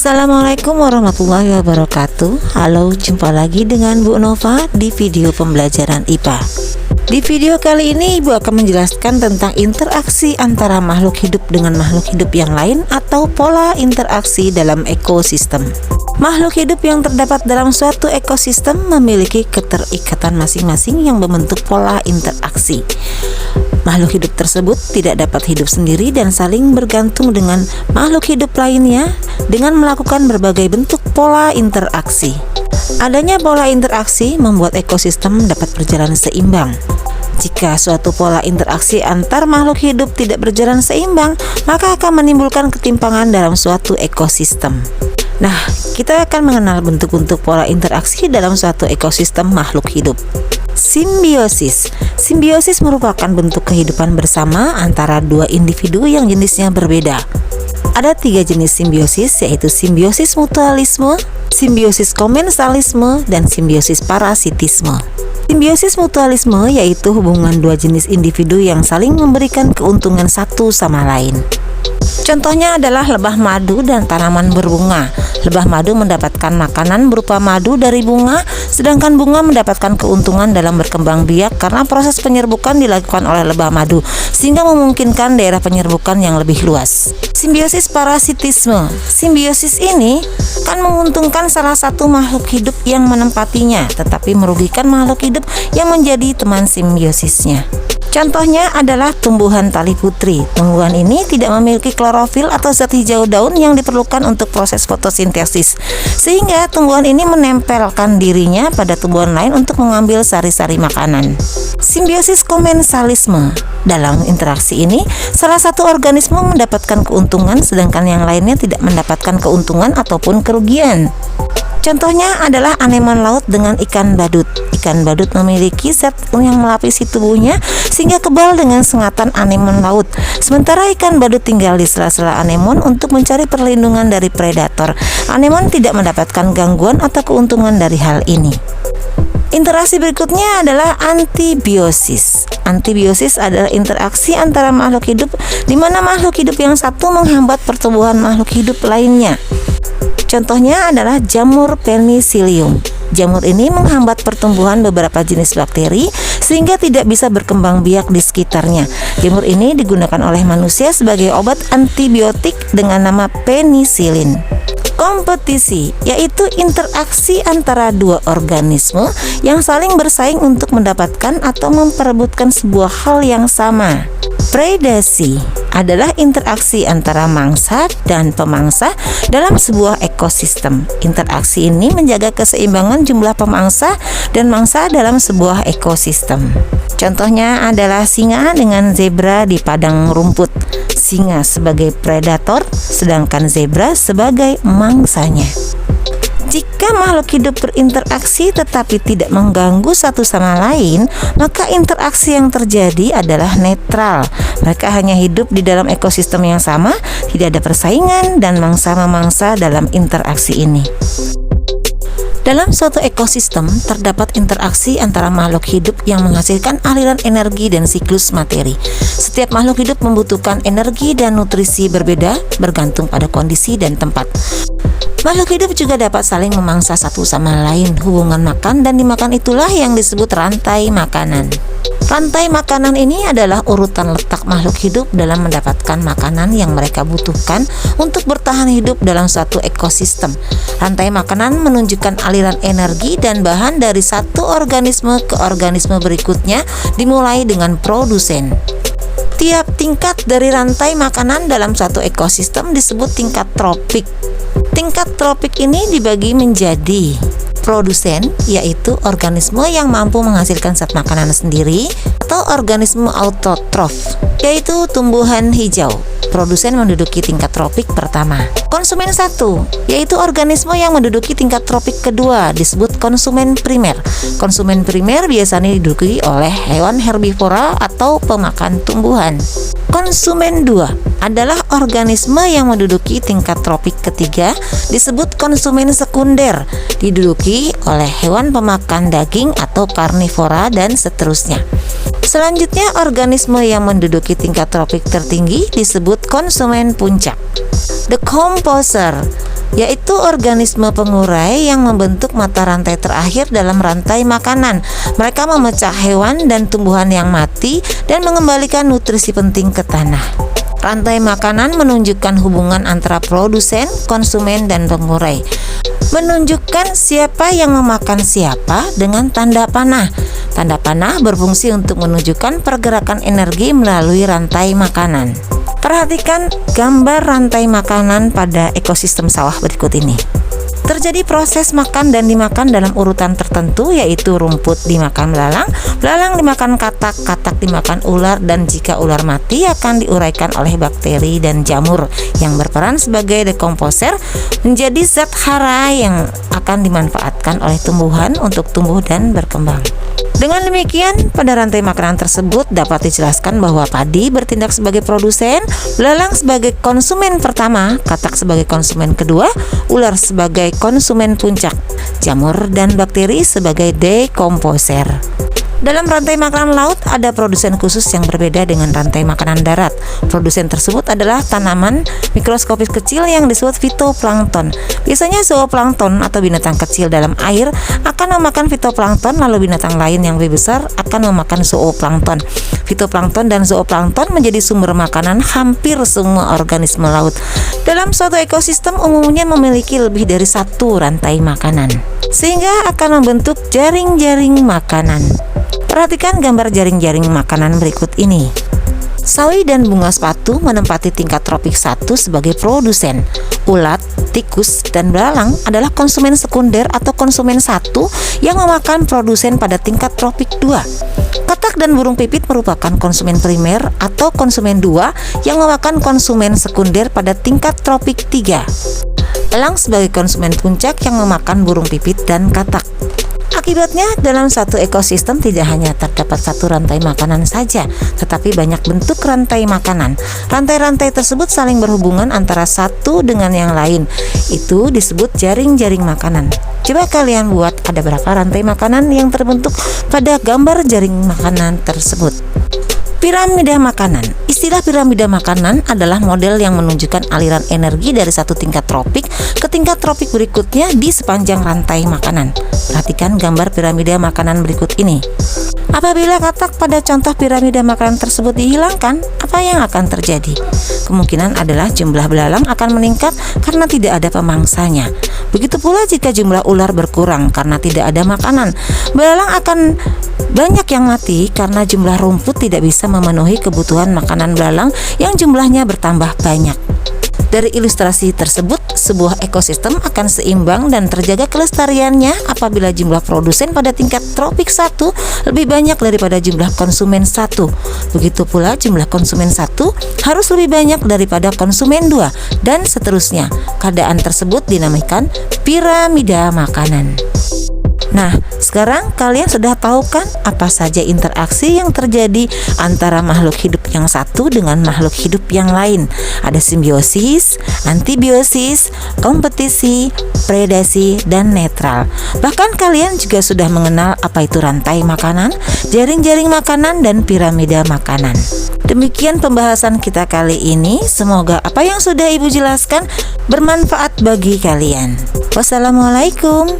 Assalamualaikum warahmatullahi wabarakatuh. Halo, jumpa lagi dengan Bu Nova di video pembelajaran IPA. Di video kali ini Ibu akan menjelaskan tentang interaksi antara makhluk hidup dengan makhluk hidup yang lain atau pola interaksi dalam ekosistem. Makhluk hidup yang terdapat dalam suatu ekosistem memiliki keterikatan masing-masing yang membentuk pola interaksi. Makhluk hidup tersebut tidak dapat hidup sendiri dan saling bergantung dengan makhluk hidup lainnya dengan melakukan berbagai bentuk pola interaksi. Adanya pola interaksi membuat ekosistem dapat berjalan seimbang. Jika suatu pola interaksi antar makhluk hidup tidak berjalan seimbang, maka akan menimbulkan ketimpangan dalam suatu ekosistem. Nah, kita akan mengenal bentuk-bentuk pola interaksi dalam suatu ekosistem makhluk hidup. Simbiosis. Simbiosis merupakan bentuk kehidupan bersama antara dua individu yang jenisnya berbeda. Ada 3 jenis simbiosis, yaitu simbiosis mutualisme, simbiosis komensalisme, dan simbiosis parasitisme. Simbiosis mutualisme yaitu hubungan dua jenis individu yang saling memberikan keuntungan satu sama lain. Contohnya adalah lebah madu dan tanaman berbunga. Lebah madu mendapatkan makanan berupa madu dari bunga, sedangkan bunga mendapatkan keuntungan dalam berkembang biak karena proses penyerbukan dilakukan oleh lebah madu, sehingga memungkinkan daerah penyerbukan yang lebih luas. Simbiosis parasitisme. Simbiosis ini kan menguntungkan salah satu makhluk hidup yang menempatinya, tetapi merugikan makhluk hidup yang menjadi teman simbiosisnya. Contohnya adalah tumbuhan tali putri. Tumbuhan ini tidak memiliki klorofil atau zat hijau daun yang diperlukan untuk proses fotosintesis, sehingga tumbuhan ini menempelkan dirinya pada tumbuhan lain untuk mengambil sari-sari makanan. Simbiosis komensalisme. Dalam interaksi ini, salah satu organisme mendapatkan keuntungan sedangkan yang lainnya tidak mendapatkan keuntungan ataupun kerugian. Contohnya adalah anemon laut dengan ikan badut. Ikan badut memiliki zat yang melapisi tubuhnya sehingga kebal dengan sengatan anemon laut. Sementara ikan badut tinggal di sela-sela anemon untuk mencari perlindungan dari predator. Anemon tidak mendapatkan gangguan atau keuntungan dari hal ini. Interaksi berikutnya adalah antibiosis. Antibiosis adalah interaksi antara makhluk hidup di mana makhluk hidup yang satu menghambat pertumbuhan makhluk hidup lainnya. Contohnya adalah jamur penicillium. Jamur ini menghambat pertumbuhan beberapa jenis bakteri sehingga tidak bisa berkembang biak di sekitarnya. Jamur ini digunakan oleh manusia sebagai obat antibiotik dengan nama penicillin. Kompetisi, yaitu interaksi antara dua organisme yang saling bersaing untuk mendapatkan atau memperebutkan sebuah hal yang sama. Predasi adalah interaksi antara mangsa dan pemangsa dalam sebuah ekosistem. Interaksi ini menjaga keseimbangan jumlah pemangsa dan mangsa dalam sebuah ekosistem. Contohnya adalah singa dengan zebra di padang rumput. Singa sebagai predator, sedangkan zebra sebagai mangsanya. Jika makhluk hidup berinteraksi tetapi tidak mengganggu satu sama lain, maka interaksi yang terjadi adalah netral. Mereka hanya hidup di dalam ekosistem yang sama, tidak ada persaingan dan mangsa-memangsa dalam interaksi ini. Dalam suatu ekosistem terdapat interaksi antara makhluk hidup yang menghasilkan aliran energi dan siklus materi. Setiap makhluk hidup membutuhkan energi dan nutrisi berbeda bergantung pada kondisi dan tempat. Makhluk hidup juga dapat saling memangsa satu sama lain. Hubungan makan dan dimakan itulah yang disebut rantai makanan. Rantai makanan ini adalah urutan letak makhluk hidup dalam mendapatkan makanan yang mereka butuhkan untuk bertahan hidup dalam suatu ekosistem. Rantai makanan menunjukkan aliran energi dan bahan dari satu organisme ke organisme berikutnya, dimulai dengan produsen. Tiap tingkat dari rantai makanan dalam satu ekosistem disebut tingkat tropik. Tingkat tropik ini dibagi menjadi produsen, yaitu organisme yang mampu menghasilkan zat makanan sendiri, atau organisme autotrof, yaitu tumbuhan hijau. Produsen menduduki tingkat tropik pertama. Konsumen 1, yaitu organisme yang menduduki tingkat tropik kedua, disebut konsumen primer. Konsumen primer biasanya diduduki oleh hewan herbivora atau pemakan tumbuhan. Konsumen 2 adalah organisme yang menduduki tingkat tropik ketiga, disebut konsumen sekunder, diduduki oleh hewan pemakan daging atau karnivora dan seterusnya. Selanjutnya, organisme yang menduduki tingkat tropik tertinggi disebut konsumen puncak. The composer yaitu organisme pengurai yang membentuk mata rantai terakhir dalam rantai makanan. Mereka memecah hewan dan tumbuhan yang mati dan mengembalikan nutrisi penting ke tanah. Rantai makanan menunjukkan hubungan antara produsen, konsumen, dan pengurai. Menunjukkan siapa yang memakan siapa dengan tanda panah. Tanda panah berfungsi untuk menunjukkan pergerakan energi melalui rantai makanan. Perhatikan gambar rantai makanan pada ekosistem sawah berikut ini. Terjadi proses makan dan dimakan dalam urutan tertentu, yaitu rumput dimakan belalang, belalang dimakan katak, katak dimakan ular, dan jika ular mati akan diuraikan oleh bakteri dan jamur yang berperan sebagai dekomposer menjadi zat hara yang akan dimanfaatkan oleh tumbuhan untuk tumbuh dan berkembang. Dengan demikian, pada rantai makanan tersebut dapat dijelaskan bahwa padi bertindak sebagai produsen, belalang sebagai konsumen pertama, katak sebagai konsumen kedua, ular sebagai konsumen puncak, jamur dan bakteri sebagai dekomposer. Dalam rantai makanan laut ada produsen khusus yang berbeda dengan rantai makanan darat. Produsen tersebut adalah tanaman mikroskopis kecil yang disebut fitoplankton. Biasanya zooplankton atau binatang kecil dalam air akan memakan fitoplankton, lalu binatang lain yang lebih besar akan memakan zooplankton. Fitoplankton dan zooplankton menjadi sumber makanan hampir semua organisme laut. Dalam suatu ekosistem umumnya memiliki lebih dari satu rantai makanan, sehingga akan membentuk jaring-jaring makanan. Perhatikan gambar jaring-jaring makanan berikut ini. Sawi dan bunga sepatu menempati tingkat tropik 1 sebagai produsen. Ulat, tikus, dan belalang adalah konsumen sekunder atau konsumen 1 yang memakan produsen pada tingkat tropik 2. Katak dan burung pipit merupakan konsumen primer atau konsumen 2 yang memakan konsumen sekunder pada tingkat tropik 3. Elang sebagai konsumen puncak yang memakan burung pipit dan katak. Akibatnya, dalam satu ekosistem tidak hanya terdapat satu rantai makanan saja, tetapi banyak bentuk rantai makanan. Rantai-rantai tersebut saling berhubungan antara satu dengan yang lain. Itu disebut jaring-jaring makanan. Coba kalian buat ada berapa rantai makanan yang terbentuk pada gambar jaring makanan tersebut. Piramida makanan. Istilah piramida makanan adalah model yang menunjukkan aliran energi dari satu tingkat tropik ke tingkat tropik berikutnya di sepanjang rantai makanan. Perhatikan gambar piramida makanan berikut ini. Apabila katak pada contoh piramida makanan tersebut dihilangkan, apa yang akan terjadi? Kemungkinan adalah jumlah belalang akan meningkat karena tidak ada pemangsanya. Begitu pula jika jumlah ular berkurang karena tidak ada makanan, belalang akan banyak yang mati karena jumlah rumput tidak bisa memenuhi kebutuhan makanan belalang yang jumlahnya bertambah banyak. Dari ilustrasi tersebut, sebuah ekosistem akan seimbang dan terjaga kelestariannya apabila jumlah produsen pada tingkat tropik 1 lebih banyak daripada jumlah konsumen 1. Begitu pula jumlah konsumen 1 harus lebih banyak daripada konsumen 2, dan seterusnya. Keadaan tersebut dinamakan piramida makanan. Nah, sekarang kalian sudah tahu kan apa saja interaksi yang terjadi antara makhluk hidup yang satu dengan makhluk hidup yang lain. Ada simbiosis, antibiosis, kompetisi, predasi, dan netral. Bahkan kalian juga sudah mengenal apa itu rantai makanan, jaring-jaring makanan, dan piramida makanan. Demikian pembahasan kita kali ini. Semoga apa yang sudah Ibu jelaskan bermanfaat bagi kalian. Wassalamualaikum.